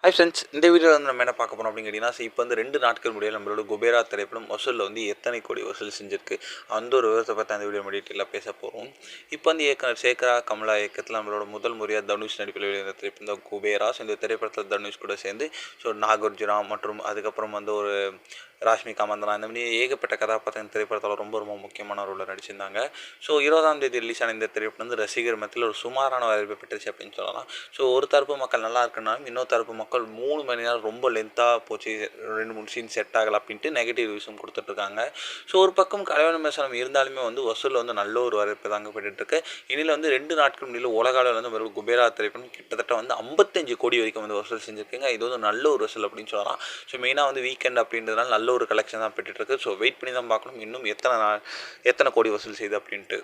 Hi friends, இந்த வீடியோவில் வந்து நம்ம என்ன பார்க்க போகிறோம் அப்படின்னு கேட்டிங்கன்னா, இப்போ வந்து 2 நாட்கள் முடியல நம்மளோட குபேரா திரைப்படம் வசூலில் வந்து எத்தனை கோடி வசூல் செஞ்சிருக்கு அந்த ஒரு விவரத்தை பற்றி அந்த வீடியோ டீட்டெயிலாக பேச போகிறோம். இப்போ வந்து இயக்குனர் சேகரா கமலா இயக்கத்தில் நம்மளோட முதல் முறையாக தனுஷ் நடிப்பில் வெளிவந்த திரைப்படம் தான் குபேரா. ஸோ இந்த திரைப்படத்தில் தனுஷ் கூட சேர்ந்து நாகார்ஜுனா மற்றும் அதுக்கப்புறம் வந்து ஒரு ராஷ்மிகா மந்தனா இந்த மாதிரி ஏகப்பட்ட கதாபாத்திரம் திரைப்படத்தில் ரொம்ப ரொம்ப முக்கியமான ரோலில் நடிச்சிருந்தாங்க. ஸோ 20ஆம் தேதி ரிலீஸ் ஆன இந்த திரைப்படம் வந்து ரசிகர் மத்தியில் ஒரு சுமாரான வரவேற்பு பெற்றுச்சு அப்படின்னு சொல்லலாம். ஸோ ஒரு தரப்பு மக்கள் நல்லா இருக்குன்னாலும் இன்னொரு தரப்பு மக்கள் 3 மணி நேரம் ரொம்ப லென்த்தாக போச்சு, 2-3 சீன் செட் ஆகலை அப்படின்ட்டு நெகட்டிவ் ரிவ்யூஸும் கொடுத்துட்ருக்காங்க. ஸோ ஒரு பக்கம் கலைவன விமர்சனம் இருந்தாலுமே வந்து வசூலில் வந்து நல்ல ஒரு வரவேற்பு தாங்க பெற்றுருக்கு. இனியில் வந்து 2 நாட்கள் முன்னில் உலக அளவில் வந்து ஒரு குபேரா திரைப்படம் கிட்டத்தட்ட வந்து 55 கோடி வரைக்கும் வந்து வசூல் செஞ்சுருக்குங்க. இது வந்து நல்ல ஒரு வசூல் அப்படின்னு சொல்லலாம். ஸோ மெயினாக வந்து வீக்கெண்ட் அப்படின்றதுனால நல்ல ஒரு கலெக்ஷன் தான் பெற்றுருக்கு. ஸோ வெயிட் பண்ணி தான் பார்க்கணும் இன்னும் எத்தனை கோடி வசூல் செய்யுது அப்படின்ட்டு.